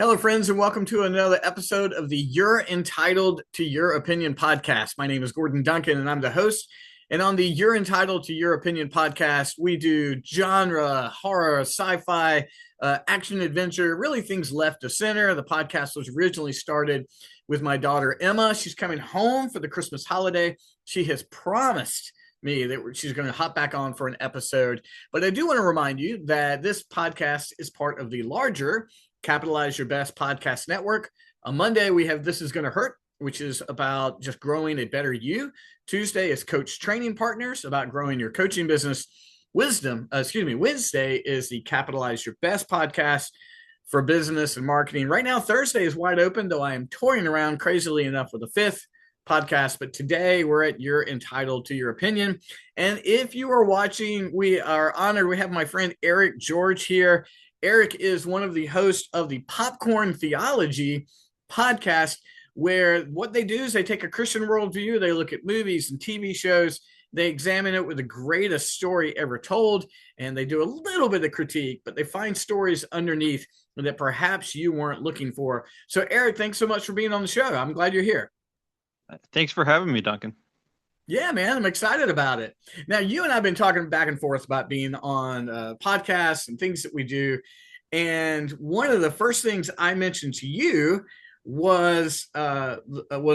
Hello, friends, and welcome to another episode of the You're Entitled to Your Opinion podcast. My name is Gordon Duncan, and I'm the host. And on the You're Entitled to Your Opinion podcast, we do genre, horror, sci fi, action, adventure, really things left to center. The podcast was originally started with my daughter, Emma. She's coming home for the Christmas holiday. She has promised me that she's going to hop back on for an episode. But I do want to remind you that this podcast is part of the larger Capitalize Your Best Podcast Network. On Monday, we have This Is Gonna Hurt, which is about just growing a better you. Tuesday is Coach Training Partners, about growing your coaching business. Wednesday is the Capitalize Your Best podcast for business and marketing. Right now, Thursday is wide open, though I am toying around crazily enough with a fifth podcast. But today we're at You're Entitled to Your Opinion. And if you are watching, we are honored. We have my friend Eric George here. Eric is one of the hosts of the Popcorn Theology podcast, where what they do is they take a Christian worldview, they look at movies and TV shows, they examine it with the greatest story ever told, and they do a little bit of critique, but they find stories underneath that perhaps you weren't looking for. So, Eric, thanks so much for being on the show. I'm glad you're here. Thanks for having me, Duncan. Yeah, man, I'm excited about it. Now, you and I have been talking back and forth about being on podcasts and things that we do. And one of the first things I mentioned to you was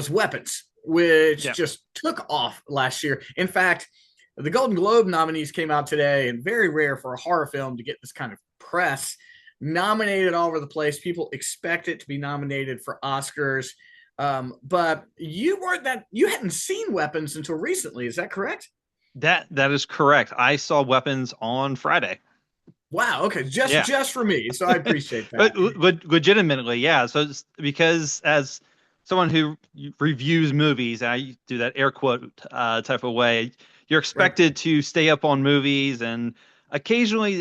weapons, which just took off last year. In fact, the Golden Globe nominees came out today, and very rare for a horror film to get this kind of press. Nominated all over the place. People expect it to be nominated for Oscars. But you hadn't seen Weapons until recently. Is that correct? That is correct. I saw Weapons on Friday. Wow. Okay. Just for me. So I appreciate that. but legitimately, yeah. So it's because as someone who reviews movies, I do that air quote type of way, you're expected to stay up on movies, and occasionally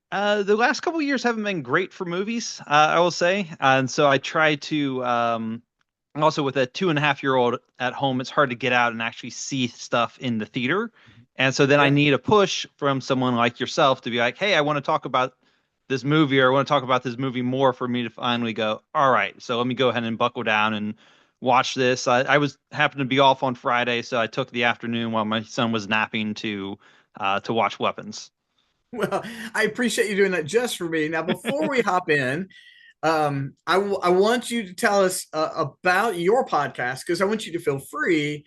the last couple of years haven't been great for movies, I will say. And so I try to also, with a 2.5-year-old at home, it's hard to get out and actually see stuff in the theater. And so then I need a push from someone like yourself to be like, hey, I want to talk about this movie, or I want to talk about this movie more, for me to finally go, all right, so let me go ahead and buckle down and watch this. I happened to be off on Friday, so I took the afternoon while my son was napping to watch Weapons. Well, I appreciate you doing that just for me. Now, before we hop in, I want you to tell us about your podcast, because I want you to feel free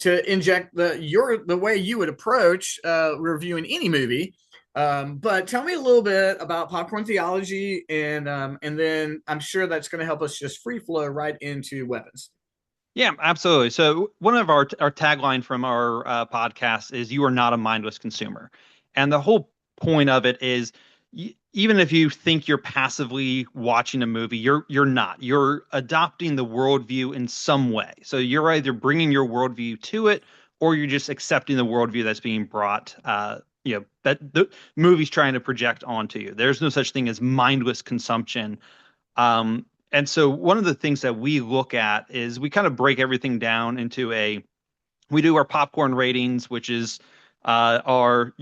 to inject the way you would approach reviewing any movie. But tell me a little bit about Popcorn Theology, and then I'm sure that's going to help us just free flow right into Weapons. Yeah, absolutely. So one of our tagline from our podcast is "You are not a mindless consumer," and the whole point of it is, even if you think you're passively watching a movie, you're not. You're adopting the worldview in some way. So you're either bringing your worldview to it, or you're just accepting the worldview that's being brought, that the movie's trying to project onto you. There's no such thing as mindless consumption. And so one of the things that we look at is we kind of break everything down into we do our popcorn ratings, which is our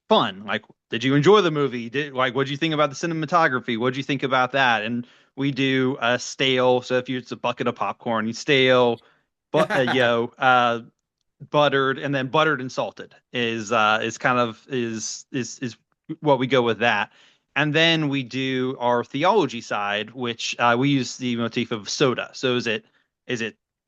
fun. Like, did you enjoy the movie? What do you think about the cinematography? What do you think about that? And we do stale. So if it's a bucket of popcorn, you stale, but buttered, and then buttered and salted is kind of is what we go with that. And then we do our theology side, which we use the motif of soda. So is it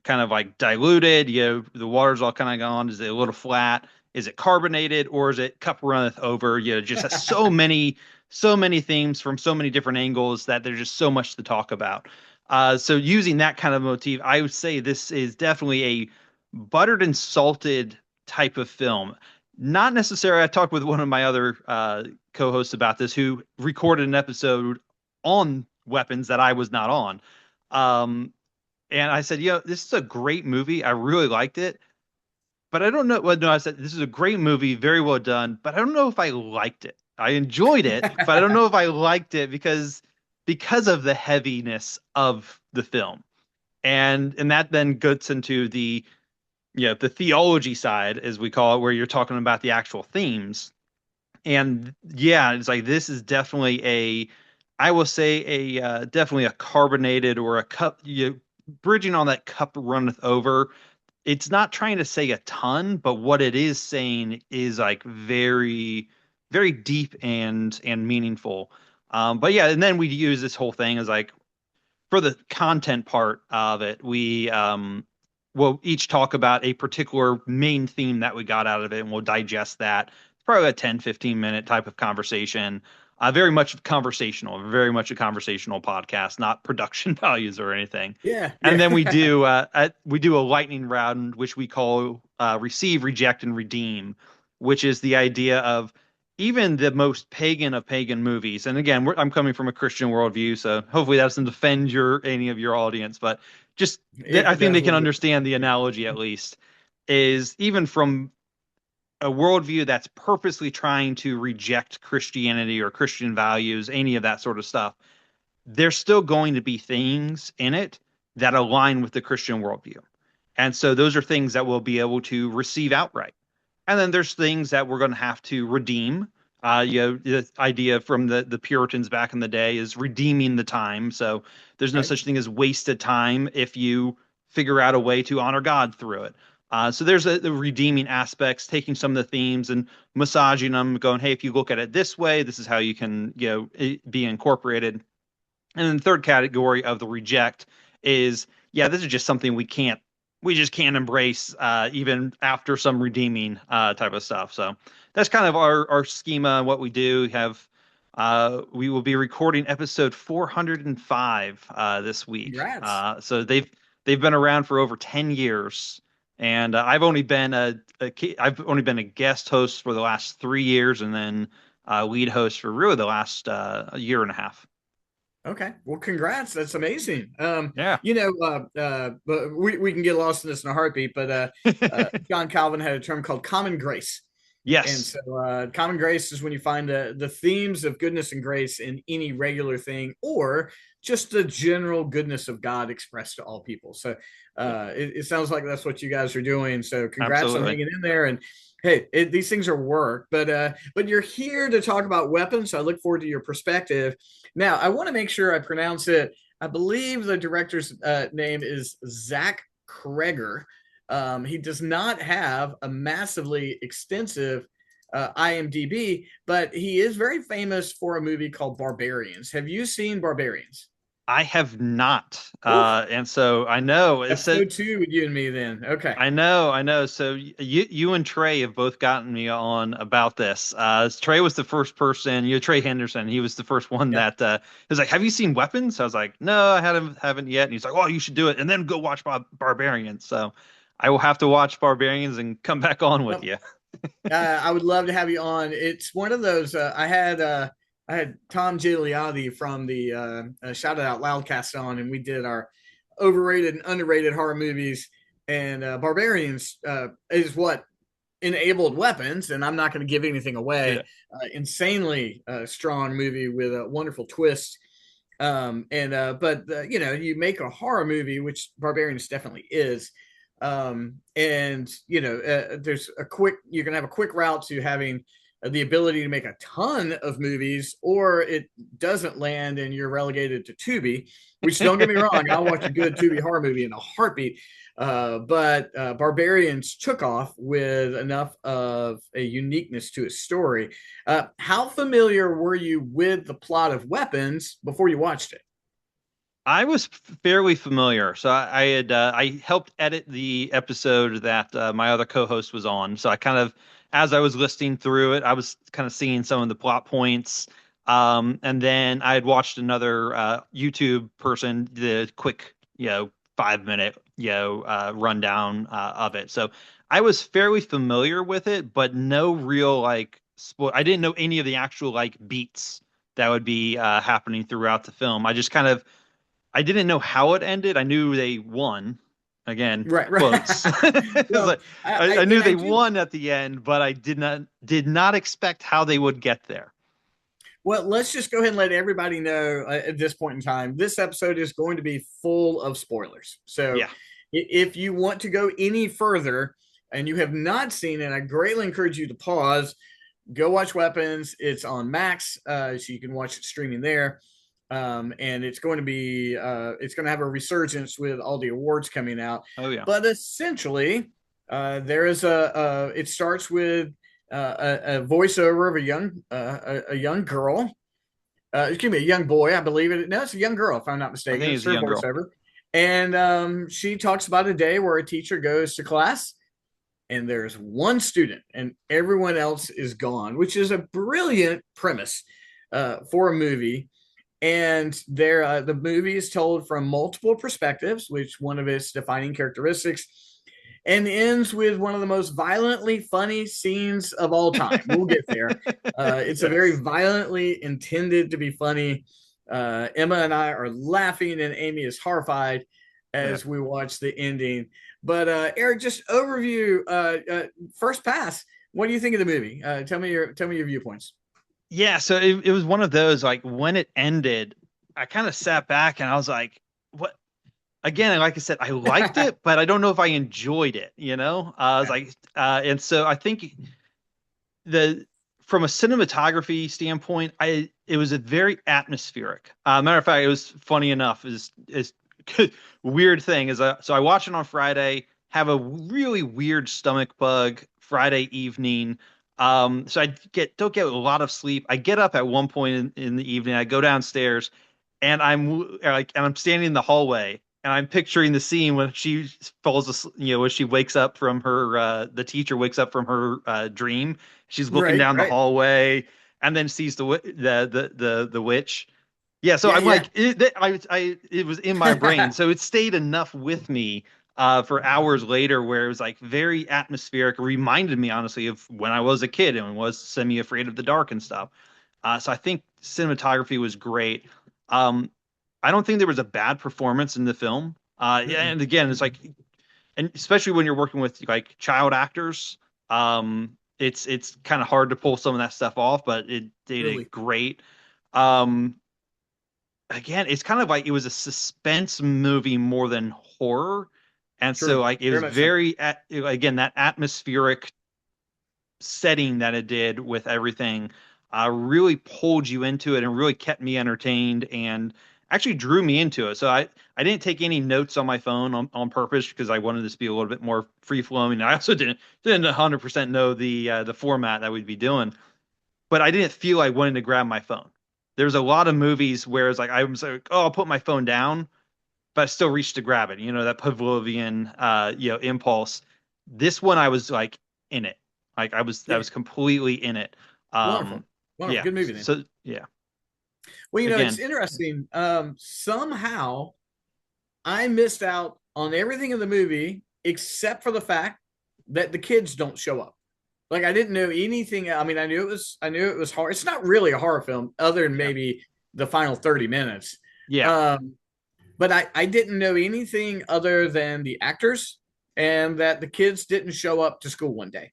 kind of like diluted? The water's all kind of gone. Is it a little flat? Is it carbonated, or is it cup runneth over? Just has so many themes from so many different angles that there's just so much to talk about. So using that kind of motif, I would say this is definitely a buttered and salted type of film. Not necessarily. I talked with one of my other co-hosts about this, who recorded an episode on Weapons that I was not on. And I said, this is a great movie. I really liked it. But I don't know. Well, no, I said, this is a great movie, very well done, but I don't know if I liked it. I enjoyed it, but I don't know if I liked it because of the heaviness of the film. And that then gets into the theology side, as we call it, where you're talking about the actual themes. And yeah, it's like, this is definitely I will say definitely a carbonated or a cup, bridging on that cup runneth over. It's not trying to say a ton, but what it is saying is like very, very deep and meaningful. But yeah, and then we use this whole thing as like for the content part of it, we will each talk about a particular main theme that we got out of it, and we'll digest that. It's probably a 10-15 minute type of conversation. Very much a conversational podcast, not production values or anything. Yeah, And yeah. then we do a lightning round, which we call receive, reject, and redeem, which is the idea of even the most pagan of pagan movies. And again, I'm coming from a Christian worldview, so hopefully that doesn't offend any of your audience, but just If I it think does, they we'll can get understand the analogy at least. Is even from a worldview that's purposely trying to reject Christianity or Christian values, any of that sort of stuff, there's still going to be things in it that align with the Christian worldview. And so those are things that we'll be able to receive outright. And then there's things that we're going to have to redeem. The idea from the Puritans back in the day is redeeming the time. So there's no right. such thing as wasted time if you figure out a way to honor God through it. So there's the redeeming aspects, taking some of the themes and massaging them, going, hey, if you look at it this way, this is how you can, be incorporated. And then the third category of the reject is, yeah, this is just something we just can't embrace, even after some redeeming type of stuff. So that's kind of our schema, what we do. We will be recording episode 405 this week. Congrats. So they've been around for over 10 years. And I've only been a guest host for the last 3 years, and then lead host for really the last year and a half. Okay. Well, congrats. That's amazing. Yeah. But we can get lost in this in a heartbeat, but John Calvin had a term called common grace. And Yes. so, common grace is when you find the themes of goodness and grace in any regular thing, or just the general goodness of God expressed to all people. So, it sounds like that's what you guys are doing. So, congrats on Absolutely. hanging in there. And hey, these things are work, but you're here to talk about weapons. So I look forward to your perspective. Now, I want to make sure I pronounce it. I believe the director's name is Zach Kreger. He does not have a massively extensive IMDb, but he is very famous for a movie called Barbarians. Have you seen Barbarians? I have not. Oof. And so I know it's a, Episode two with you and me then. Okay. I know. So you and Trey have both gotten me on about this. Trey was the first person, Trey Henderson, he was the first one Yep. that was like, have you seen Weapons? I was like, no, haven't yet. And he's like, oh, you should do it. And then go watch Barbarians. So I will have to watch Barbarians and come back on with Well, you. I would love to have you on. It's one of those. I had Tom Gigliotti from the Shout It Out Loudcast on, and we did our overrated and underrated horror movies. And Barbarians is what enabled Weapons, and I'm not going to give anything Yeah. away. Insanely strong movie with a wonderful twist. You make a horror movie, which Barbarians definitely is. There's you can have a quick route to having the ability to make a ton of movies, or it doesn't land and you're relegated to Tubi, which don't get me wrong, I'll watch a good Tubi horror movie in a heartbeat. But Barbarians took off with enough of a uniqueness to its story. How familiar were you with the plot of Weapons before you watched it? I was fairly familiar. So I helped edit the episode that my other co-host was on. So I kind of, as I was listening through it, I was kind of seeing some of the plot points. And then I had watched another YouTube person, the quick, 5 minute, rundown of it. So I was fairly familiar with it, but no real I didn't know any of the actual beats that would be happening throughout the film. I didn't know how it ended. I knew they won. Again, Right, right. quotes. It's Well, like, I knew I they do. won at the end, but I did not expect how they would get there. Well, let's just go ahead and let everybody know at this point in time. This episode is going to be full of spoilers. So Yeah. if you want to go any further and you have not seen it, I greatly encourage you to pause, go watch Weapons. It's on Max, so you can watch it streaming there. And it's going to be it's going to have a resurgence with all the awards coming out. Oh yeah. But essentially, there is a it starts with a voiceover of a young girl. Excuse me, a young boy, I believe it. No, it's a young girl, if I'm not I mistaken. think It's he's a her young girl. voiceover, and she talks about a day where a teacher goes to class and there's one student and everyone else is gone, which is a brilliant premise for a movie. And the movie is told from multiple perspectives, which one of its defining characteristics, and ends with one of the most violently funny scenes of all time. We'll get there. It's a very Yes. violently intended to be funny. Emma and I are laughing, and Amy is horrified Yeah. as we watch the ending. But Eric, just overview, first pass. What do you think of the movie? Tell me your viewpoints. Yeah, so it was one of those like when it ended, I kind of sat back and I was like, what? Again, like I said, I liked it, but I don't know if I enjoyed it, you know? I was Yeah, like, and so I think the from a cinematography standpoint, I it was a very atmospheric. Matter of fact, it was funny enough is weird thing is so I watched it on Friday, have a really weird stomach bug Friday evening. So I don't get a lot of sleep. I get up at one point in the evening. I go downstairs, and I'm standing in the hallway, and I'm picturing the scene when she falls asleep, when she wakes up from her the teacher wakes up from her dream. She's looking right, down the right. hallway and then sees the witch. Yeah, so Yeah, I'm yeah, like it was in my brain, so it stayed enough with me for hours later, where it was like very atmospheric. It reminded me honestly of when I was a kid and was semi afraid of the dark and stuff. So I think cinematography was great. Um, I don't think there was a bad performance in the film. Yeah, Mm-mm. and again, it's Mm-mm. like, and especially when you're working with like child actors, it's kind of hard to pull some of that stuff off, but they did Truly, great. Um, Again, it's kind of like it was a suspense movie more than horror, and so true, like it very was much so. very again that atmospheric setting that it did with everything really pulled you into it and really kept me entertained and actually drew me into it. So I didn't take any notes on my phone on purpose because I wanted this to be a little bit more free flowing. I also didn't 100% know the format that we'd be doing, but I didn't feel like wanting to grab my phone. There's a lot of movies where it's like I was like, oh, I'll put my phone down, but I still reach to grab it. You know, that Pavlovian impulse. This one I was like in it. Like I Yeah, was completely in it. wonderful, wonderful, Yeah. good movie then. So yeah. Well, it's Again, interesting. Somehow I missed out on everything in the movie except for the fact that the kids don't show up. Like I didn't know anything. I mean, I knew it was horror. It's not really a horror film, other than yeah. maybe the final 30 minutes. Yeah. Um, but I didn't know anything other than the actors and that the kids didn't show up to school one day.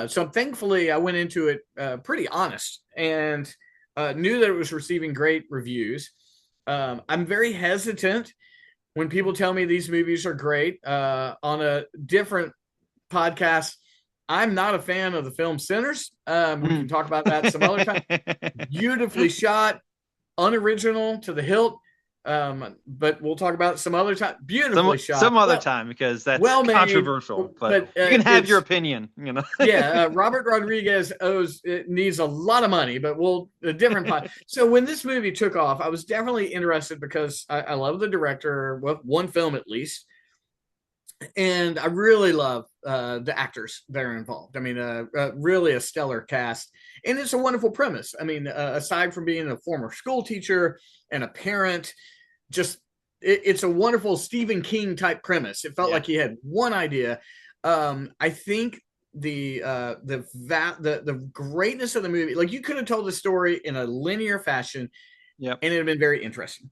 So thankfully, I went into it pretty honest and knew that it was receiving great reviews. I'm very hesitant when people tell me these movies are great. On a different podcast, I'm not a fan of the film Sinners. We can Mm. talk about that some other time. Beautifully shot, unoriginal to the hilt. But we'll talk about it some other time. Beautifully shot, Some other time because that's well made, controversial, but but you can have your it's opinion, you know. yeah. Robert Rodriguez needs a lot of money, but we'll a different pot. So when this movie took off, I was definitely interested because I love the director, well, one film at least, and I really love the actors that are involved. I mean, really a stellar cast, and it's a wonderful premise. I mean, aside from being a former school teacher and a parent, just it's a wonderful Stephen King type premise. It felt Yeah. like he had one idea. I think the greatness of the movie, like you could have told the story in a linear fashion, Yep. and it'd have been very interesting.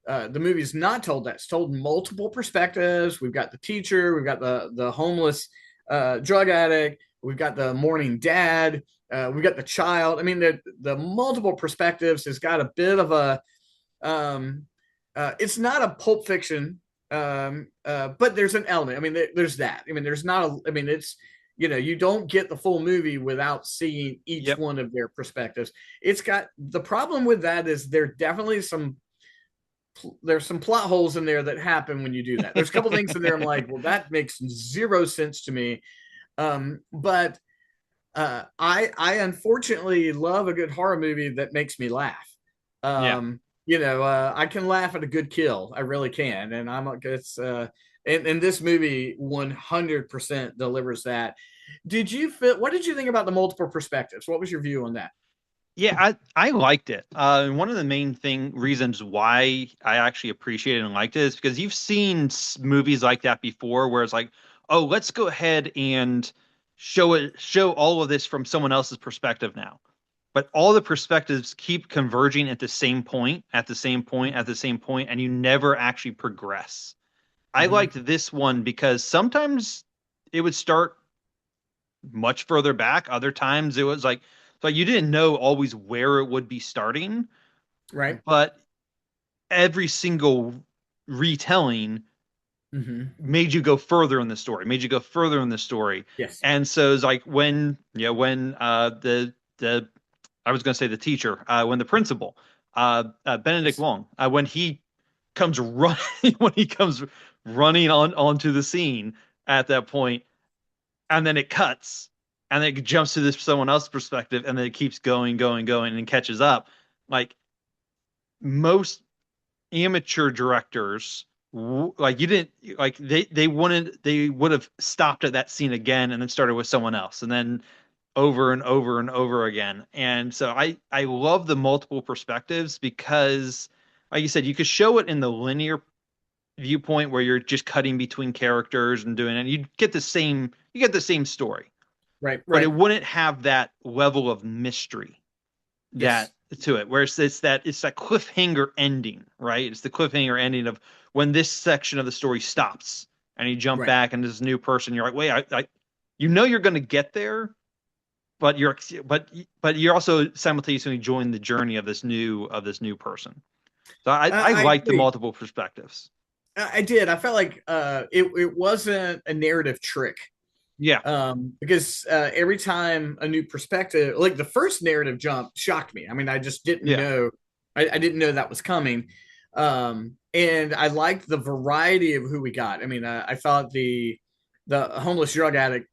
The movie's not told that. It's told multiple perspectives. We've got the teacher, we've got the homeless drug addict, we've got the mourning dad, we've got the child. I mean, the multiple perspectives has got a bit of a. It's not a Pulp Fiction, but there's an element. I mean, there's that. I mean, there's not a. I mean, you don't get the full movie without seeing each Yep. one of their perspectives. It's got the problem with that is there's some plot holes in there that happen when you do that. There's a couple things in there I'm like, well, that makes zero sense to me. But I unfortunately love a good horror movie that makes me laugh. Yeah. I can laugh at a good kill. I really can, and and this movie 100% delivers that. What did you think about the multiple perspectives? What was your view on that? Yeah, I liked it. And one of the main reasons why I actually appreciated and liked it is because you've seen movies like that before, where it's like, oh, let's go ahead and show all of this from someone else's perspective now. But all the perspectives keep converging at the same point, at the same point, at the same point, and you never actually progress. I Mm-hmm. liked this one because sometimes it would start much further back. Other times it was like you didn't know always where it would be starting, Right. but every single retelling Mm-hmm. made you go further in the story, made you go further in the story. Yes. And so it's like when the I was going to say the teacher, when the principal, Benedict Yes. Wong, when he comes running when he comes running onto the scene at that point, and then it cuts, and then it jumps to this someone else's perspective, and then it keeps going, going, going, and catches up. Like most amateur directors, like you didn't like they would have stopped at that scene again and then started with someone else, and then over and over and over again. And so I love the multiple perspectives because, like you said, you could show it in the linear viewpoint where you're just cutting between characters and doing it, and you get the same story, Right. but it Right. wouldn't have that level of mystery that Yes. to it. Whereas it's that cliffhanger ending, right? It's the cliffhanger ending of when this section of the story stops and you jump Right. back and this new person, you're like, wait, you're going to get there, but you're also simultaneously enjoying the journey of this new person. So I I like the agree. multiple perspectives. I did. I felt like it wasn't a narrative trick. Yeah, Because every time a new perspective, like the first narrative jump, shocked me. I mean, I just didn't yeah, know. I didn't know that was coming. And I liked the variety of who we got. I mean, I thought the homeless drug addict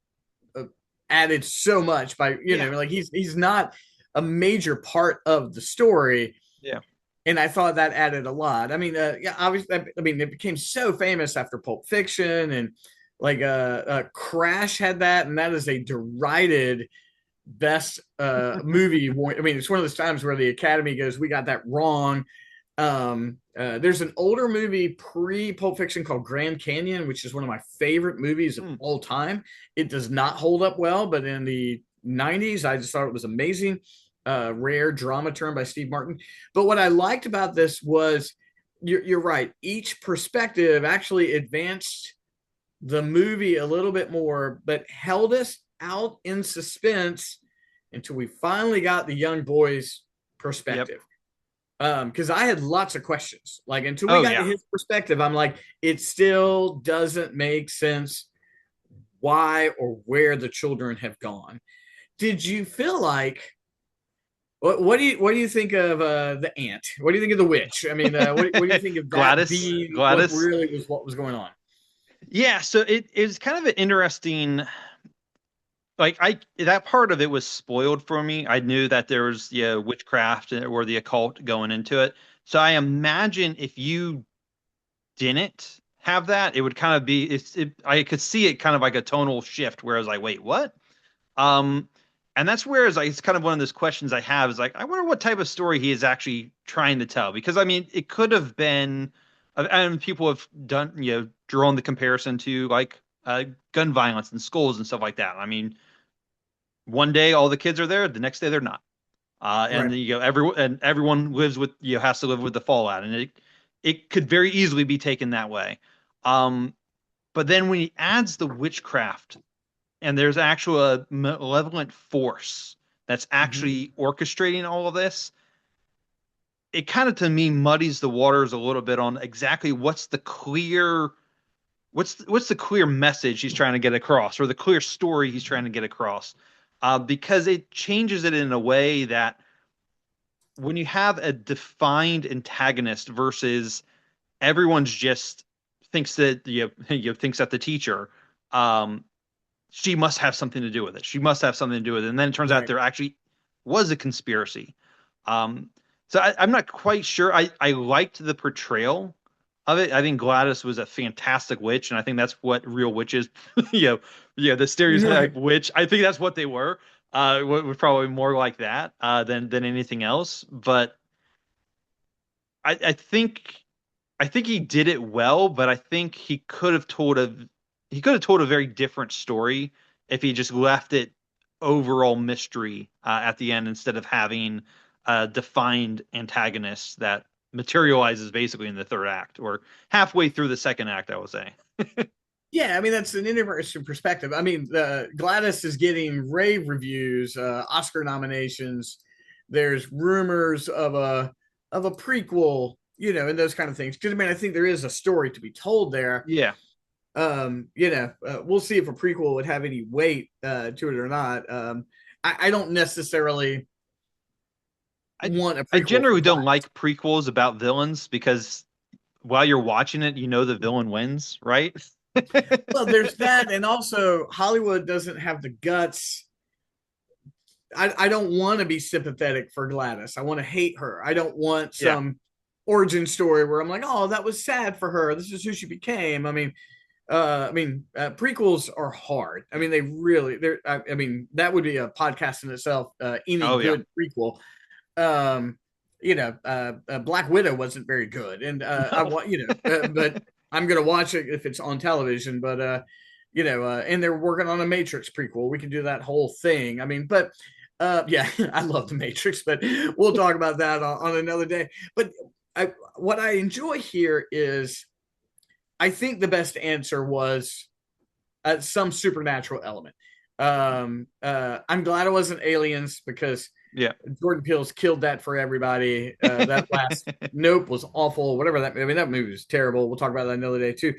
uh, added so much by yeah, like he's not a major part of the story, yeah. and I thought that added a lot. I mean, yeah, obviously, I mean, it became so famous after Pulp Fiction, and like Crash had that, and that is a derided best movie. I mean, it's one of those times where the Academy goes, "We got that wrong." There's an older movie pre Pulp Fiction called Grand Canyon, which is one of my favorite movies of Hmm. all time. It does not hold up well, but in the 90s, I just thought it was amazing. Rare drama turn by Steve Martin. But what I liked about this was you're right. Each perspective actually advanced the movie a little bit more, but held us out in suspense until we finally got the young boy's Yep. perspective. Because I had lots of questions. Like until we Oh got to yeah. his perspective, I'm like, it still doesn't make sense why or where the children have gone. Did you feel like what do you think of the ant? What do you think of the witch? I mean, what do you think of that Gladys, being Gladys. what was going on? Yeah, so it is kind of an interesting, like I that part of it was spoiled for me. I knew that there was witchcraft or the occult going into it. So I imagine if you didn't have that, it would kind of be I could see it kind of like a tonal shift where I was like, wait, what? Um, and that's where it's kind of one of those questions I have is like, I wonder what type of story he is actually trying to tell. Because I mean, it could have been, and people have done, drawn the comparison to like gun violence and schools and stuff like that. I mean, one day all the kids are there, the next day they're not. And Right. everyone lives with has to live with the fallout, and it could very easily be taken that way. Um, but then when he adds the witchcraft and there's actual malevolent force that's Mm-hmm. actually orchestrating all of this, it kind of to me muddies the waters a little bit on exactly what's the clear what's the clear message he's trying to get across, or the clear story he's trying to get across, because it changes it in a way that when you have a defined antagonist versus everyone's just thinks that thinks that the teacher, um she must have something to do with it. She must have something to do with it. And then it turns out Right. there actually was a conspiracy. Um, so I'm not quite sure. I liked the portrayal of it. I think Gladys was a fantastic witch, and I think that's what real witches, you know, the stereotype Right. witch. I think that's what they were. Was probably more like that than anything else. But I think he did it well, but I think he could have told a very different story if he just left it overall mystery at the end instead of having a defined antagonist that materializes basically in the third act or halfway through the second act, I would say. Yeah, I mean that's an interesting perspective. I mean, Gladys is getting rave reviews, Oscar nominations. There's rumors of a prequel, and those kind of things. Because I mean, I think there is a story to be told there. Yeah. We'll see if a prequel would have any weight to it or not. I don't necessarily I want a I prequel for generally don't Gladys. like prequels about villains because while you're watching it, you know the villain wins, right? Well, there's that, and also Hollywood doesn't have the guts. I don't want to be sympathetic for Gladys. I want to hate her. I don't want Yeah. some origin story where I'm like, oh, that was sad for her. This is who she became. Prequels are hard. I mean, they're. I mean, that would be a podcast in itself. Any Oh yeah. good prequel. Um, Black Widow wasn't very good, and I No. want but I'm gonna watch it if it's on television. But and they're working on a Matrix prequel. We can do that whole thing. I mean, but yeah, I love the Matrix, but we'll talk about that on another day. But what I enjoy here is I think the best answer was some supernatural element. I'm glad it wasn't aliens because Yeah. Jordan Peele's killed that for everybody. That last Nope was awful. Whatever that, I mean, that movie was terrible. We'll talk about that another day too.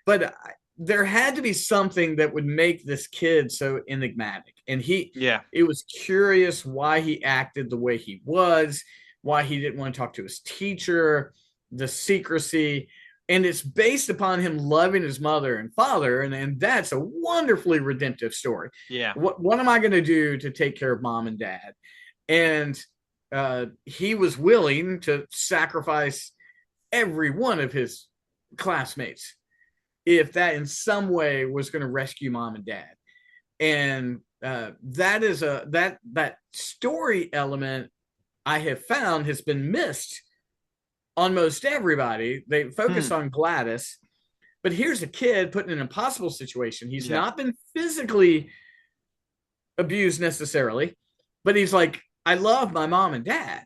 But there had to be something that would make this kid so enigmatic, and Yeah. it was curious why he acted the way he was, why he didn't want to talk to his teacher, the secrecy. And it's based upon him loving his mother and father, and that's a wonderfully redemptive story. Yeah. What am I going to do to take care of mom and dad? And he was willing to sacrifice every one of his classmates if that in some way was going to rescue mom and dad. And that is that story element I have found has been missed on most everybody. They focus Hmm. on Gladys, but here's a kid put in an impossible situation. He's Yeah. not been physically abused necessarily, but he's like, I love my mom and dad.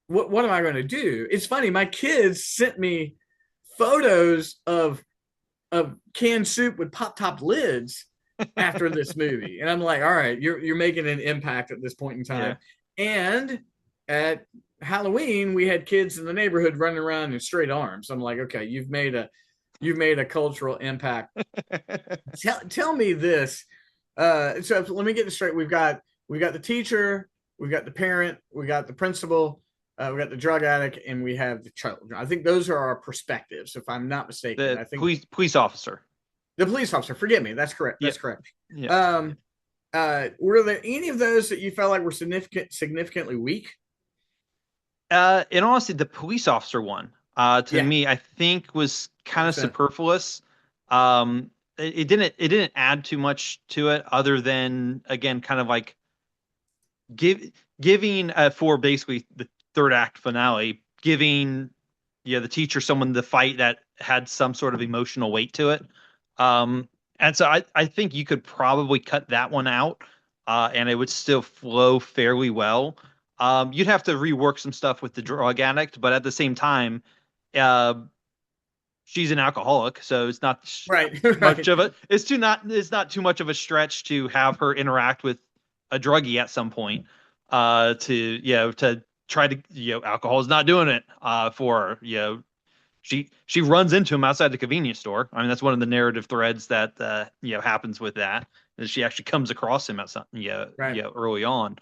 What am I going to do? It's funny. My kids sent me photos of canned soup with pop top lids after this movie, and I'm like, all right, you're making an impact at this point in Yeah. time. And at Halloween, we had kids in the neighborhood running around in straight arms. I'm like, okay, you've made a cultural impact. Tell me this. So let me get this straight. We've got the teacher, we've got the parent, we got the principal, we got the drug addict, and we have the child. I think those are our perspectives, if I'm not mistaken. The I think police officer. the police officer. Forgive me. That's correct. Yeah. That's correct. Yeah. Um, were there any of those that you felt like were significantly weak? And honestly, the police officer one, to Yeah, me, I think was kind of 100%. superfluous. It didn't add too much to it other than again, kind of like giving for basically the third act finale, giving the teacher someone to fight that had some sort of emotional weight to it. And so I think you could probably cut that one out, and it would still flow fairly well. You'd have to rework some stuff with the drug addict, but at the same time, uh, she's an alcoholic, so it's not Right, much right. of a it's not too much of a stretch to have her interact with a druggie at some point. To try to alcohol is not doing it for her. she runs into him outside the convenience store. I mean, that's one of the narrative threads that happens with that. Is she actually comes across him at some Right. early on.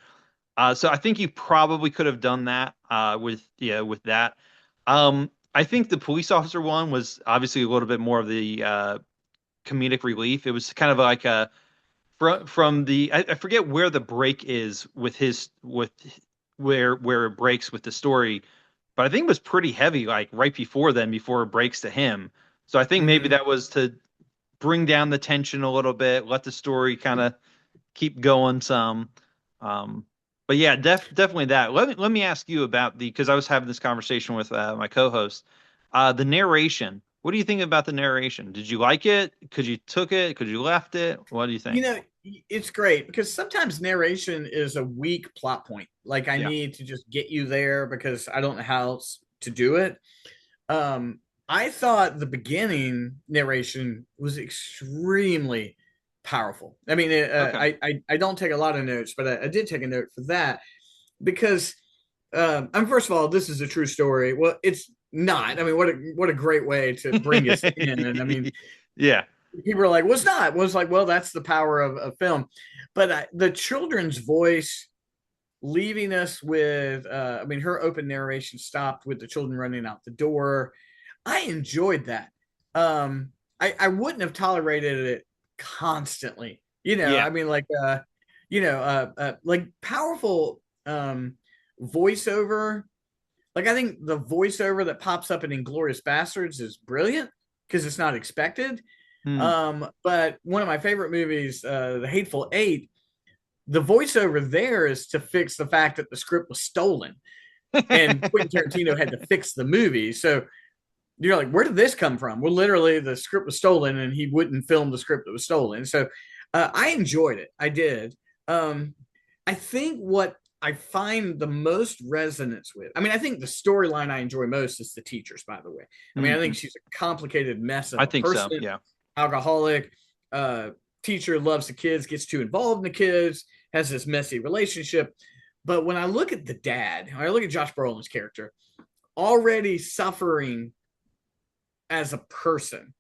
So I think you probably could have done that with that. I think the police officer one was obviously a little bit more of the comedic relief. It was kind of like a from the I forget where the break is with where it breaks with the story, but I think it was pretty heavy, like right before then, before it breaks to him. So I think maybe Hmm. that was to bring down the tension a little bit, let the story kind of keep going some. Um, but yeah, definitely that. Let me ask you about the because I was having this conversation with my co-host. The narration. What do you think about the narration? Did you like it? Could you took it? Could you left it? What do you You think? know, it's great because sometimes narration is a weak plot point. Like I Yeah. need to just get you there because I don't know how else to do it. Um, I thought the beginning narration was extremely powerful. I mean, Okay. I don't take a lot of notes, but I did take a note for that because I'm first of all, this is a true story. Well, it's not. I mean, what a great way to bring us in. And I mean, Yeah. people are like, "Well, it's not." Well, it's like, well, that's the power of film. But the children's voice leaving us with, I mean, her open narration stopped with the children running out the door. I enjoyed that. I wouldn't have tolerated it constantly. Yeah. I mean, like powerful voiceover. Like I think the voiceover that pops up in Inglorious Bastards is brilliant because it's not expected. Hmm. But one of my favorite movies, The Hateful Eight, the voiceover there is to fix the fact that the script was stolen, and Quentin Tarantino had to fix the movie. So you're like, where did this come from? Well, literally, the script was stolen, and he wouldn't film the script that was stolen. So I enjoyed it. I did. Um, I think what I find the most resonance with, I mean, I think the storyline I enjoy most is the teachers, by the way. I mean, I think Hmm. she's a complicated mess of I a think so. person, Yeah. alcoholic, uh, teacher loves the kids, gets too involved in the kids, has this messy relationship. But when I look at the dad, I look at Josh Brolin's character, already suffering as a person,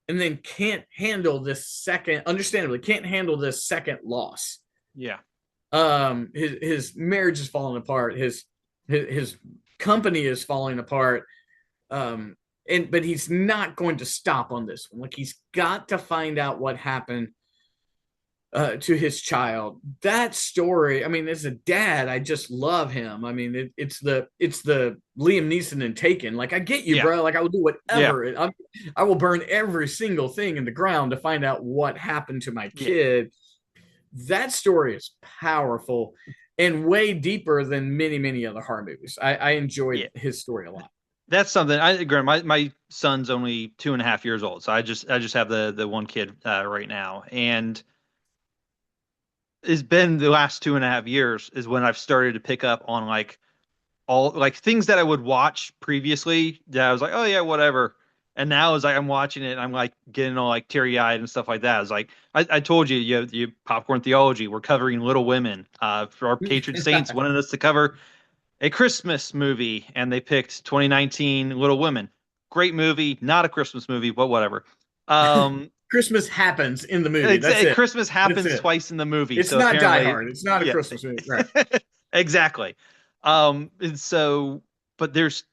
and then can't handle this second, understandably, can't handle this second loss. Yeah. His marriage is falling apart. His company is falling apart. But he's not going to stop on this one. Like he's got to find out what happened to his child. That story. I mean, as a dad, I just love him. I mean, it's the Liam Neeson and Taken. Like I get you, Yeah. bro. Like I will do Yeah. whatever. I will burn every single thing in the ground to find out what happened to my Yeah. kid. That story is powerful and way deeper than many other horror movies. I enjoyed Yeah. his story a lot. That's something I agree. My son's only 2.5 years old, so I just have the one kid right now, and it's been the last 2.5 years is when I've started to pick up on like all like things that I would watch previously that I was like, oh yeah, whatever. And now as I'm watching it, I'm like getting all like teary eyed and stuff like that. It's like I told you, you popcorn theology. We're covering Little Women. For our patron saints wanted us to cover a Christmas movie, and they picked 2019 Little Women. Great movie, not a Christmas movie, but whatever. Um, Christmas happens in the movie. That's it. Christmas That's happens it. twice in the movie, It's so not Die apparently, Hard. It's not a yeah, Christmas movie. Right. exactly. And so, but there's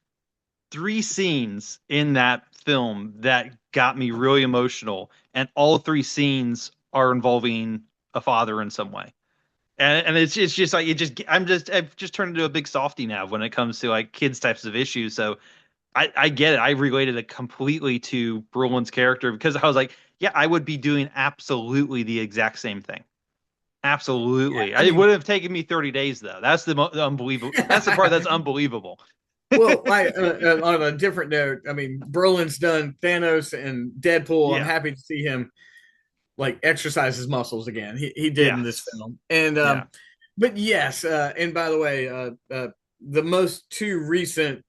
three scenes in that film that got me really emotional, and all three scenes are involving a father in some way. And it's just like I've just turned into a big softy now when it comes to like kids types of issues. So I get it. I related it completely to Brolin's character because I was like, yeah, I would be doing absolutely the exact same thing. Yeah. Absolutely. I It mean, would have taken me 30 days though. That's the unbelievable. That's the part that's unbelievable. well, on a different note, I mean, Brolin's done Thanos and Deadpool. I'm Yeah. happy to see him like exercise his muscles again. He did in this Yes. film, and Yeah. but yes, and by the way, the most two recent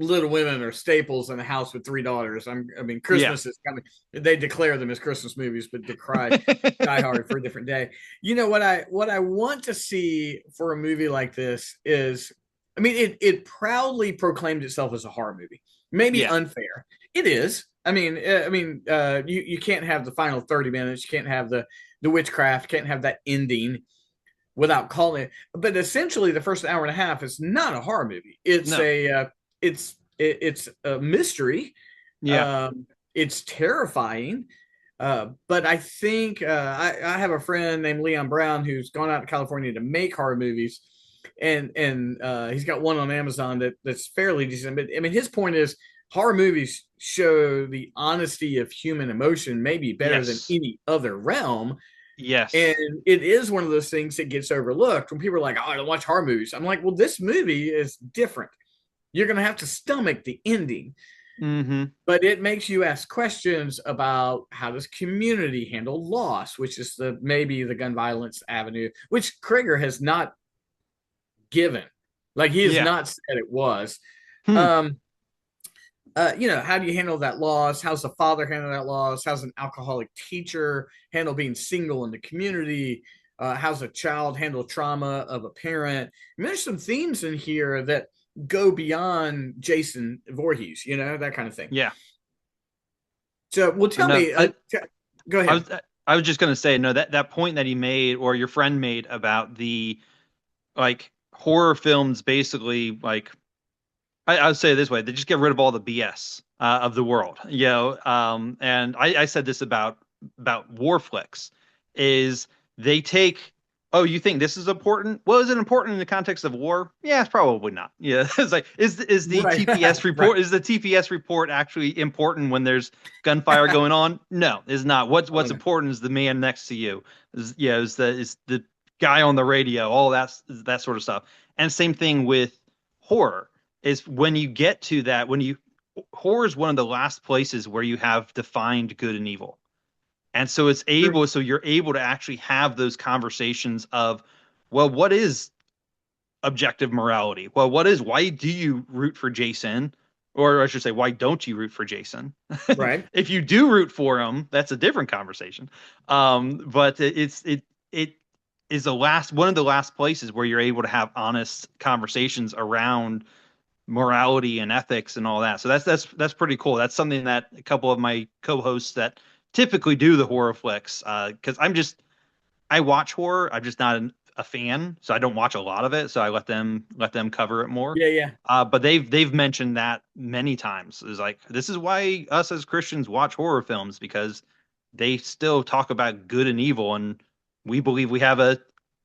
Little Women are staples in a house with three daughters. I mean, Yeah. Christmas is coming. They declare them as Christmas movies, but decry Die Hard for a different day. You know what I want to see for a movie like this is I mean, it proudly proclaimed itself as a horror movie. Maybe Yeah. unfair. It is. You can't have the final 30 minutes. You can't have the witchcraft. Can't have that ending without calling it. But essentially, the first hour and a half is not a horror movie. No. It's a mystery. Yeah. It's terrifying. But I think I have a friend named Leon Brown who's gone out to California to make horror movies, and he's got one on Amazon that's fairly decent. But I mean, his point is horror movies show the honesty of human emotion maybe better than Yes. any other realm. And Yes. it is one of those things that gets overlooked when people are like, "Oh, I don't watch horror movies." I'm like, "Well, this movie is different. You're going to have to stomach the ending, Mm-hmm. but it makes you ask questions about how does community handle loss, which is the maybe the gun violence avenue, which Krieger has not given. Like he has Yeah. not said it was. Hmm. Um, how do you handle that loss? How's the father handle that loss? How's an alcoholic teacher handle being single in the community? How's a child handle trauma of a parent? And there's some themes in here that go beyond Jason Voorhees, that kind of thing. Yeah. So, well, tell No, me, go I ahead. was I was just gonna say no, that point that he made or your friend made about the like horror films basically like I would say it this way, they just get rid of all the BS of the world. And I said this about war flicks is they take, oh, you think this is important? Well, is it important in the context of war? Yeah, it's probably not. Yeah. It's like is the Right, TPS right. report is the TPS report actually important when there's gunfire going on? No, it's not. Oh, What's no. important is the man next to you. Is the guy on the radio, all that sort of stuff. And same thing with horror is when you get to that, horror is one of the last places where you have defined good and evil. And so so you're able to actually have those conversations of, well, what is objective morality? Well, why do you root for Jason? Or I should say, why don't you root for Jason? Right. If you do root for him, that's a different conversation. But it is one of the last places where you're able to have honest conversations around morality and ethics and all that. So that's pretty cool. That's something that a couple of my co-hosts that typically do the horror flicks, because I watch horror. I'm just not a fan, so I don't watch a lot of it. So I let them cover it more. Yeah, yeah. But they've mentioned that many times. Is like this is why us as Christians watch horror films because they still talk about good and evil, and we believe we have a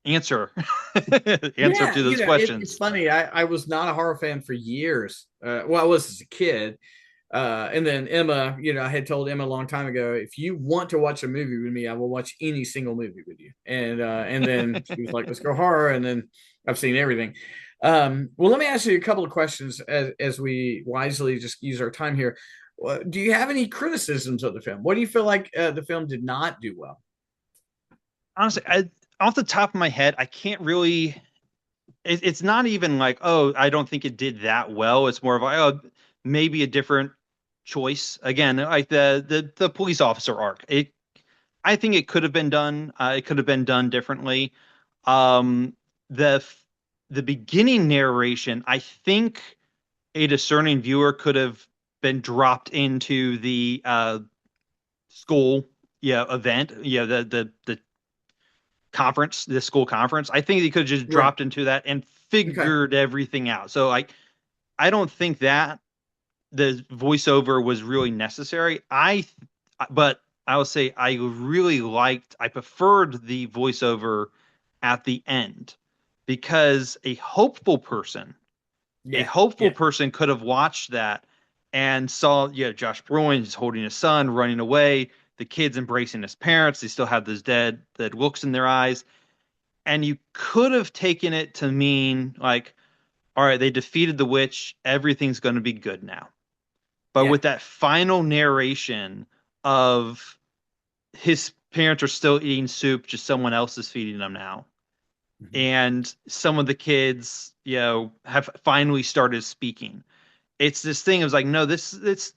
answer answer Yeah, to those it's questions. funny. I was not a horror fan for years. Well, I was as a kid. And then Emma, I had told Emma a long time ago, if you want to watch a movie with me, I will watch any single movie with you. And then she was like, let's go horror. And then I've seen everything. Well, let me ask you a couple of questions as we wisely just use our time here. Do you have any criticisms of the film? What do you feel like the film did not do well? Honestly, off the top of my head, I can't really. It's not even like, oh, I don't think it did that well. It's more of like, oh, maybe a different choice. Again, like the police officer arc. I think it could have been done. It could have been done differently. Um, the the beginning narration, I think a discerning viewer could have been dropped into the school, event, the conference, the school conference. I think they could have just Right. dropped into that and Okay. figured everything out. So like I don't think that the voiceover was really necessary. But I will say I preferred the voiceover at the end because a Yeah. hopeful Yeah. person could have watched that and saw, Josh Brolin is holding his son, running away, the kids embracing his parents. They still have those dead looks in their eyes. And you could have taken it to mean like, all right, they defeated the witch. Everything's going to be good now. But Yeah. with that final narration of his parents are still eating soup, just someone else is feeding them now. Mhm. And some of the kids, have finally started speaking. It's this thing of like, no, it's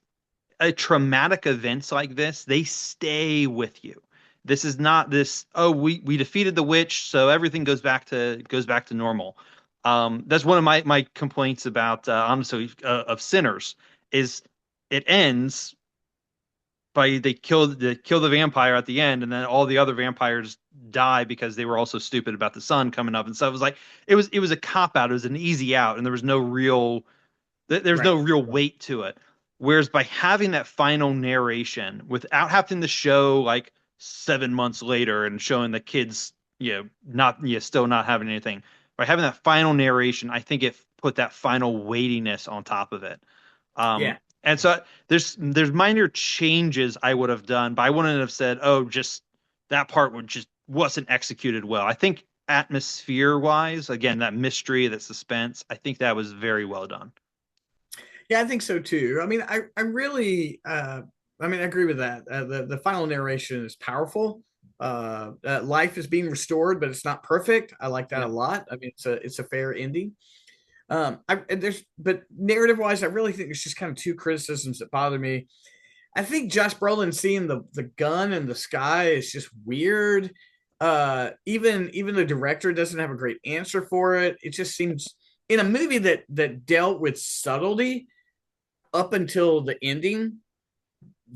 a traumatic events like this, they stay with you. This is not this, oh, we defeated the witch, so everything goes back to normal. That's one of my complaints about honestly of Sinners is it ends by they kill the vampire at the end, and then all the other vampires die because they were also stupid about the sun coming up, and so it was like it was a cop out, it was an easy out, and there's no Right. real weight to it. Whereas by having that final narration without having to show like 7 months later and showing the kids, not still not having anything, by having that final narration, I think it put that final weightiness on top of it. Yeah. And so there's minor changes I would have done, but I wouldn't have said, oh, just that part would just wasn't executed well. I think atmosphere wise, again, that mystery, that suspense, I think that was very well done. Yeah, I think so too. I mean, I really, I mean, I agree with that. The final narration is powerful. Life is being restored, but it's not perfect. I like that a Yep. lot. I mean, it's a fair ending. But narrative wise, I really think there's just kind of two criticisms that bother me. I think Josh Brolin seeing the gun in the sky is just weird. Even the director doesn't have a great answer for it. It just seems in a movie that dealt with subtlety up until the ending,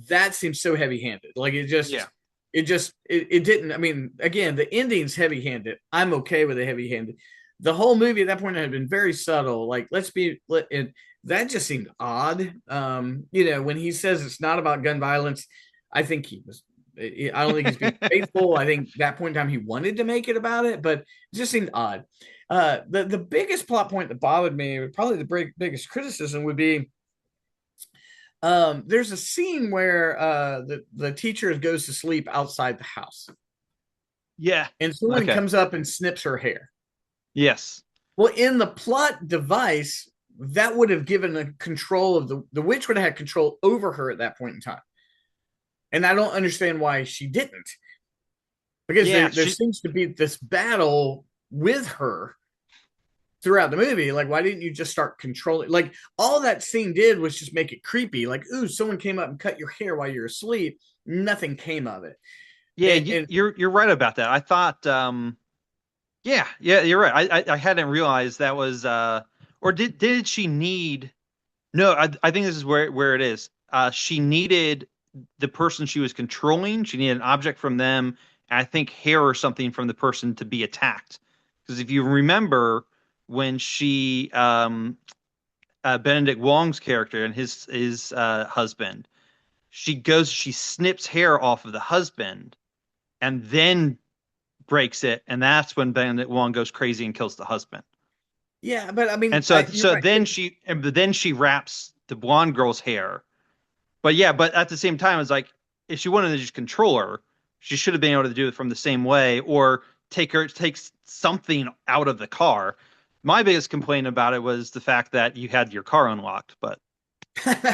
that seems so heavy-handed. Like Yeah. it didn't. I mean, again, the ending's heavy-handed. I'm okay with it heavy-handed. The whole movie at that point had been very subtle. Like, and that just seemed odd. When he says it's not about gun violence, I think he was. I don't think he's being faithful. I think that point in time he wanted to make it about it, but it just seemed odd. The biggest plot point that bothered me, probably the biggest criticism, would be there's a scene where the teacher goes to sleep outside the house, Yeah. and someone Okay. comes up and snips her hair. Yes. Well, in the plot device, that would have given a control of the witch would have had control over her at that point in time, and I don't understand why she didn't, because Yeah. there seems to be this battle with her throughout the movie. Like, why didn't you just start controlling? Like, all that scene did was just make it creepy. Like, ooh, someone came up and cut your hair while you're asleep. Nothing came of it. Yeah, And you're right about that. I thought, yeah, you're right. I hadn't realized that was, or did she need? No, I think this is where it is. She needed the person she was controlling. She needed an object from them, and I think hair or something from the person to be attacked. Because if you remember when Benedict Wong's character and his husband, she snips hair off of the husband and then breaks it, and that's when Benedict Wong goes crazy and kills the husband. yeah, but I mean, And so you're so right. then she wraps the blonde girl's hair. But yeah, but at the same time, it's like if she wanted to just control her, she should have been able to do it from the same way, or take something out of the car. My biggest complaint about it was the fact that you had your car unlocked, but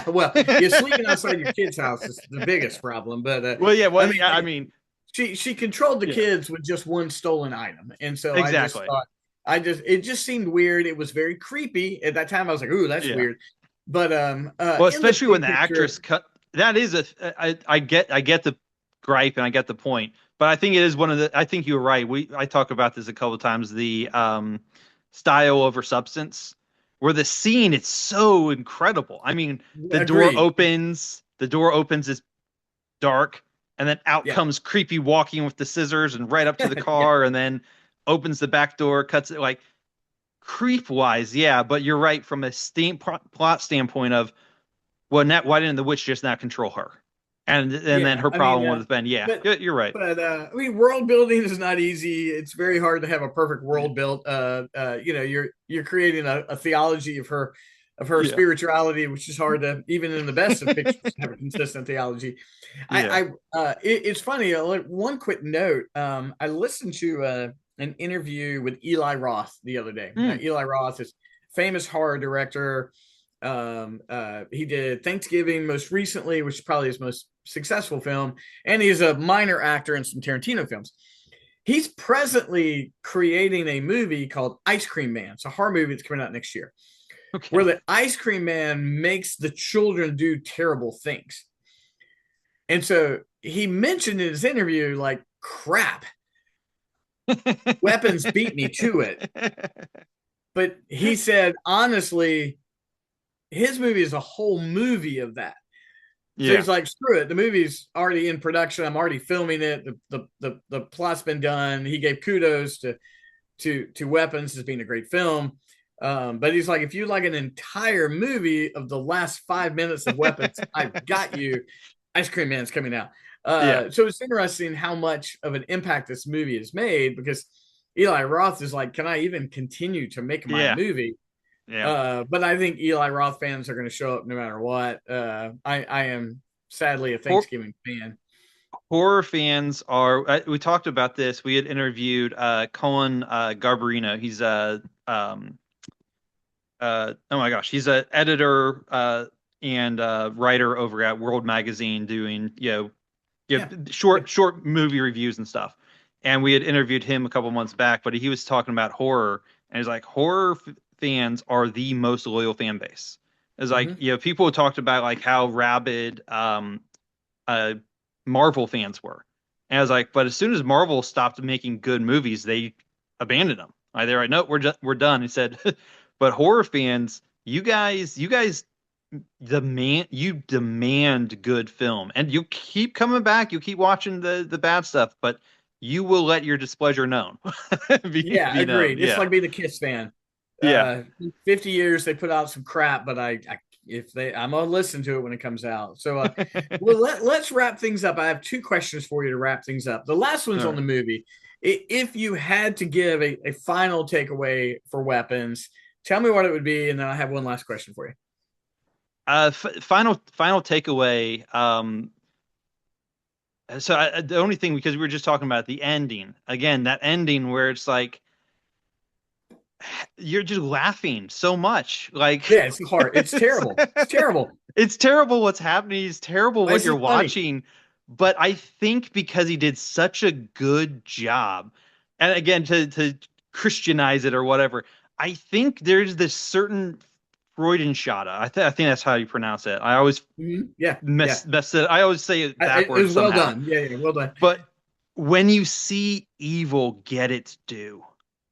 Well, you're sleeping outside your kid's house is the biggest problem. But well, yeah, I well, mean, yeah, I mean, she controlled the yeah, kids with just one stolen item, and so I just exactly, thought it just seemed weird. It was very creepy at that time. I was like, ooh, that's yeah. weird. But Well, in the especially when big the picture, actress cut. That is I get the gripe and I get the point, but I think it is one of the. I think you're right. I talk about this a couple of times. The style over substance, where the scene it's so incredible. I mean, agreed. the door opens is dark, and then out Yeah, comes creepy walking with the scissors and right up to the yeah, car, and then opens the back door, cuts it like creep wise, yeah. But you're right from a plot standpoint of well, why didn't the witch just not control her? And then yeah. her I mean, problem would have been, yeah, but you're right. I mean, world building is not easy. It's very hard to have a perfect Yeah. world built. You're creating a theology of her Yeah. spirituality, which is hard to even in the best of pictures have a consistent theology. Yeah. It's funny. Like, one quick note. I listened to an interview with Eli Roth the other day. Mm. Eli Roth is famous horror director. He did Thanksgiving most recently, which is probably his most successful film, and he's a minor actor in some Tarantino films. He's presently creating a movie called Ice Cream Man. It's a horror movie that's coming out next year, where Okay. the ice cream man makes the children do terrible things. And so he mentioned in his interview, like, crap, weapons beat me to it. but he said honestly, his movie is a whole movie of that. So Yeah. he's like, screw it. The movie's already in production. I'm already filming it. The plot's been done. He gave kudos to Weapons as being a great film. But he's like, if you like an entire movie of the last 5 minutes of Weapons, I've got you. Ice Cream Man's coming out. Yeah. So it's interesting how much of an impact this movie has made because Eli Roth is like, can I even continue to make my Yeah. movie? Yeah. But I think Eli Roth fans are going to show up no matter what. I am sadly a Hor- Thanksgiving fan. Horror fans are. We talked about this. We had interviewed Colin Garbarino. He's a oh my gosh, he's a editor and writer over at World Magazine, doing Yeah, yeah. short movie reviews and stuff. And we had interviewed him a couple months back, but he was talking about horror, and he's like, fans are the most loyal fan base. It's like, Mm-hmm. people talked about like how rabid uh Marvel fans were. And I was like, but as soon as Marvel stopped making good movies, they abandoned them. Like, they're like, no, we're done. He said, but horror fans, you guys demand good film, and you keep coming back. You keep watching the bad stuff, but you will let your displeasure known. Yeah, Be known. agreed. It's Yeah, like being a Kiss fan. yeah. 50 years they put out some crap, but I if they I'm gonna listen to it when it comes out. So well let's wrap things up. I have two questions for you to wrap things up. The last one's All on right. the movie. If you had to give a final takeaway for Weapons, tell me what it would be, and then I have one last question for you. Final takeaway. The only thing, because we were just talking about the ending again, that ending where it's like you're just laughing so much, like Yeah, it's hard. It's terrible. It's terrible. it's terrible what's happening. It's terrible Why what is you're it funny? watching. But I think because he did such a good job, and again, to Christianize it or whatever, I think there's this certain Freudenschade. I think that's how you pronounce it. I always Mhm. Yeah, yeah. mess it. I always say it It backwards was well somehow. done. Yeah, yeah, well done. But when you see evil get its due,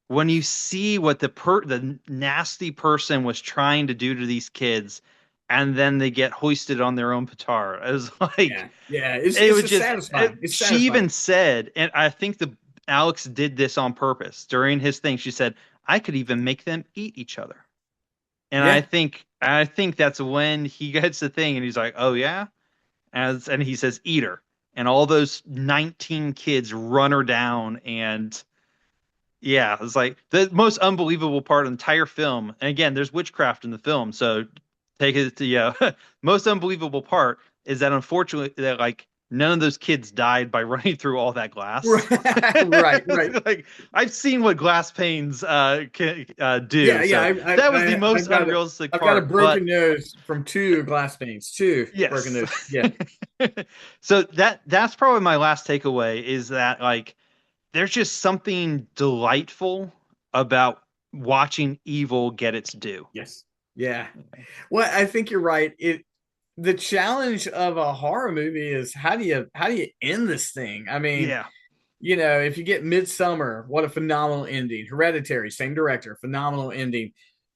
when you see what the nasty person was trying to do to these kids, and then they get hoisted on their own petard, it was like Yeah, yeah. it It's was just just. satisfying. It's She even satisfying. said, and I think the Alex did this on purpose during his thing. She said, "I could even make them eat each other." And Yeah. I think that's when he gets the thing, and he's like, "Oh yeah," and he says, "Eat her." And all those 19 kids run her down, and yeah, it's like the most unbelievable part of the entire film. And again, there's witchcraft in the film, so take it to most unbelievable part is that unfortunately that like none of those kids died by running through all that glass. Right, right. Like, I've seen what glass panes can do, Yeah, yeah. so that was the most unrealistic I've got a part. But broken nose from two glass panes. Two broken yes. nose. Yeah, So that's probably my last takeaway, is that like there's just something delightful about watching evil get its due. yes, yeah. Well, I think you're right. The challenge of a horror movie is how do you end this thing? I mean, Yeah. if you get Midsummer, what a phenomenal ending. Hereditary, same director, phenomenal ending.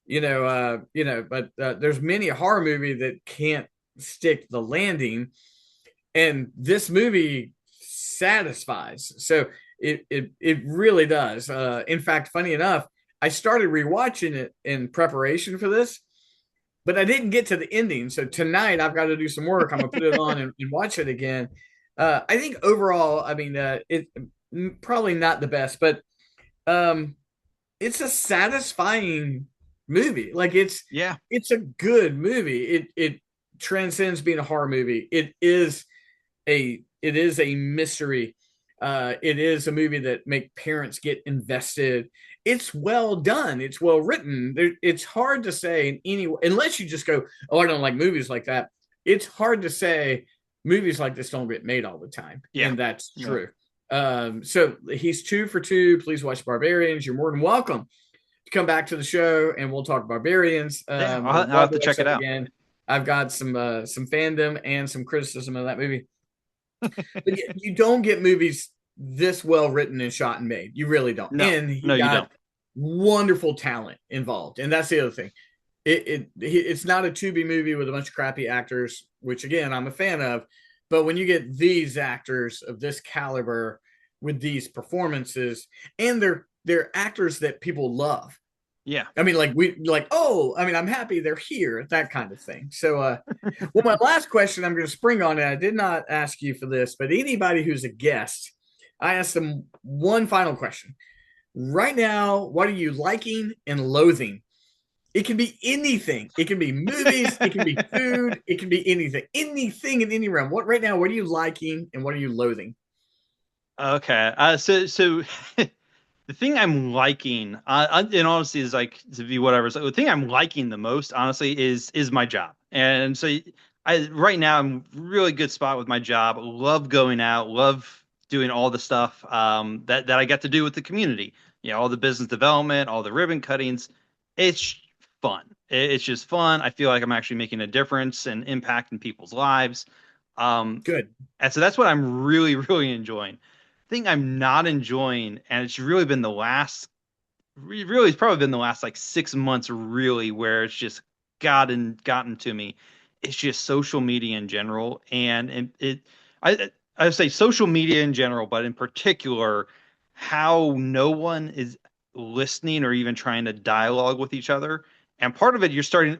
But there's many a horror movie that can't stick the landing, and this movie satisfies. So it really does. In fact, funny enough, I started rewatching it in preparation for this, but I didn't get to the ending. So tonight I've got to do some work. I'm gonna put it on and watch it again. I think overall, I mean, it probably not the best, but um, it's a satisfying movie. Like Yeah. it's a good movie. It transcends being a horror movie. It is a mystery. It is a movie that make parents get invested. It's well done. It's well written. It's hard to say in any unless you just go, oh, I don't like movies like that. It's hard to say movies like this don't get made all the time, Yeah. and that's Yeah. true. So he's 2 for 2. Please watch Barbarians. You're more than welcome to come back to the show, and we'll talk Barbarians. Yeah. Would I'll love have to to watch check it that out. again. I've got some fandom and some criticism of that movie. But you don't get movies this well written and shot and made. You really don't. No. And No, you don't. wonderful talent involved, and that's the other thing. It's not a Tubi movie with a bunch of crappy actors, which again I'm a fan of. But when you get these actors of this caliber with these performances, and they're actors that people love. Yeah. I mean, like we like, oh, I mean, I'm happy they're here, that kind of thing. So, well, my last question, I'm going to spring on it. I did not ask you for this, but anybody who's a guest, I asked them one final question. Right now, what are you liking and loathing? It can be anything. It can be movies. It can be food. It can be anything. Anything in any realm. What right now? What are you liking and what are you loathing? Okay. So the thing I'm liking, and honestly, is like to be whatever. So the thing I'm liking the most, honestly, is my job. And so I right now I'm really good spot with my job. Love going out. Love doing all the stuff that I get to do with the community. You know, all the business development, all the ribbon cuttings. It's fun. It's just fun. I feel like I'm actually making a difference and impact in people's lives. Um, Good. and so that's what I'm really, really enjoying. Thing I'm not enjoying, and it's really been the last, really, it's probably been the last like 6 months, really, where it's just gotten to me. It's just social media in general, and I would say social media in general, but in particular, how no one is listening or even trying to dialogue with each other. And part of it,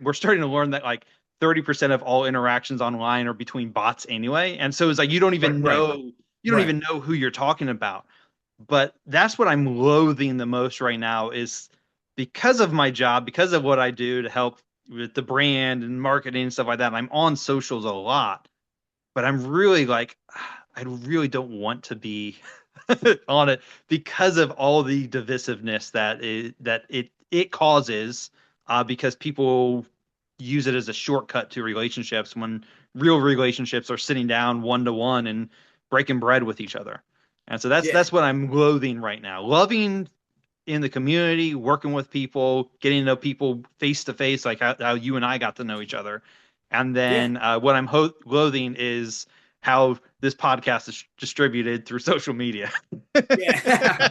we're starting to learn that like 30% of all interactions online are between bots anyway. And so it's like Right. Right. you don't Right. even know who you're talking about. But that's what I'm loathing the most right now is because of my job, because of what I do to help with the brand and marketing and stuff like that. And I'm on socials a lot, but I'm really like, I really don't want to be on it because of all the divisiveness that it causes, because people use it as a shortcut to relationships when real relationships are sitting down one to one and breaking bread with each other. And so that's Yeah. that's what I'm loathing right now. Loving in the community, working with people, getting to know people face to face, like how you and I got to know each other. And Yeah. then what I'm loathing is how this podcast is distributed through social media. Yeah.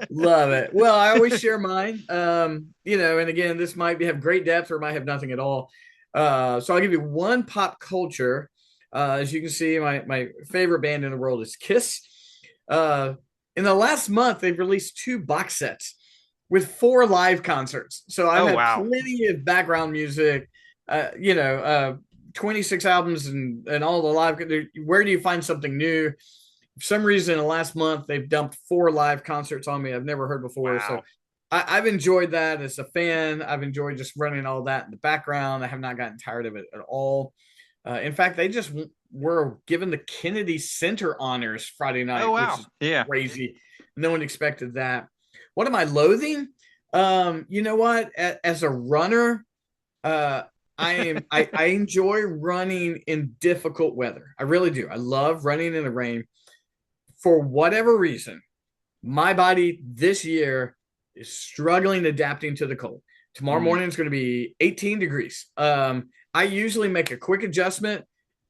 Love it. Well, I always share mine. And again, this might have great depth or might have nothing at all. So I'll give you one pop culture. As you can see, my favorite band in the world is Kiss. Uh, in the last month, they've released two box sets with four live concerts. So I've Oh had wow. plenty of background music, 26 albums and all the live. Where do you find something new? For some reason, in the last month, they've dumped four live concerts on me I've never heard before. So Wow. I've enjoyed that as a fan. I've enjoyed just running all that in the background. I have not gotten tired of it at all. In fact, they just were given the Kennedy Center honors Friday Oh night, which wow. is Yeah. crazy. No one expected that. What am I loathing? You know what? As a runner, uh, I enjoy running in difficult weather. I really do. I love running in the rain. For whatever reason, my body this year is struggling adapting to the cold. Tomorrow Mm. morning is going to be 18 degrees. I usually make a quick adjustment.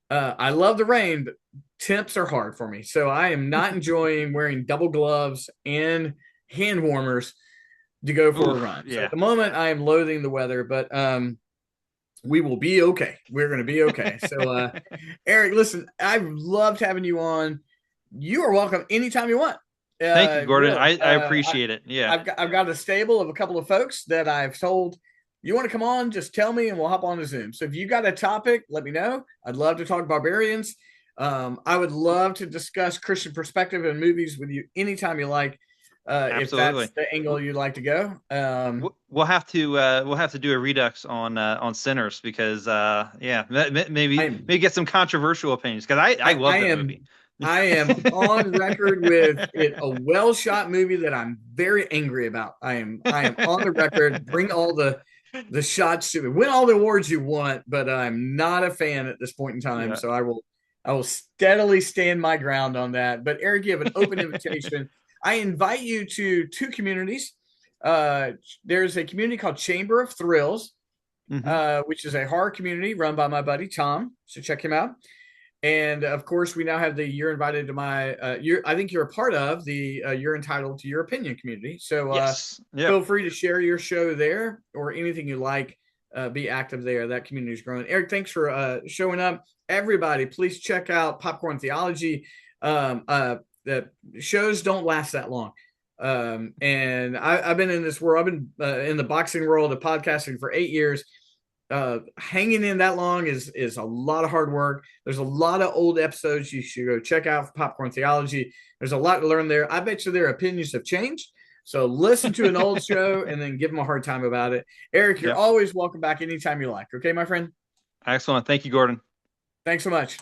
I love the rain, but temps are hard for me. So I am not enjoying wearing double gloves and hand warmers to go for a Oof. run. So at Yeah. the moment, I am loathing the weather, but we will be okay. We're going to be okay. So, Eric, listen, I've loved having you on. You are welcome anytime you want. Thank you, Gordon. Really, I appreciate it. Yeah. I've got a stable of a couple of folks that I've told you want to come on, just tell me and we'll hop on to Zoom. So if you got a topic, let me know. I'd love to talk barbarians. I would love to discuss Christian perspective in movies with you anytime you like. If Absolutely. that's the angle you'd like to go. We'll have to do a redux on Sinners because yeah, maybe get some controversial opinions because I I, I love that movie. am I am on record with it a well shot movie that I'm very angry about. I am on the record. Bring all the shots to me. Win all the awards you want, but I'm not a fan at this point in time. Yeah. So I will steadily stand my ground on that. But Eric, you have an open invitation. I invite you to two communities. There's a community called Chamber of Thrills, Hmm. which is a horror community run by my buddy Tom. So check him out. And of course, we now have the You're Invited to My, I think you're a part of the You're Entitled to Your Opinion community. So Yes. Yep. feel free to share your show there or anything you like. Be active there. That community is growing. Eric, thanks for showing up. Everybody, please check out Popcorn Theology. The shows don't last that long. And I've been in this world. I've been in the boxing world of podcasting for 8 years. Hanging in that long is a lot of hard work. There's a lot of old episodes you should go check out for Popcorn Theology. There's a lot to learn there. I bet you their opinions have changed. So listen to an old show and then give them a hard time about it. Eric, you're Yep. always welcome back anytime you like. Okay, my friend? Excellent. Thank you, Gordon. Thanks so much.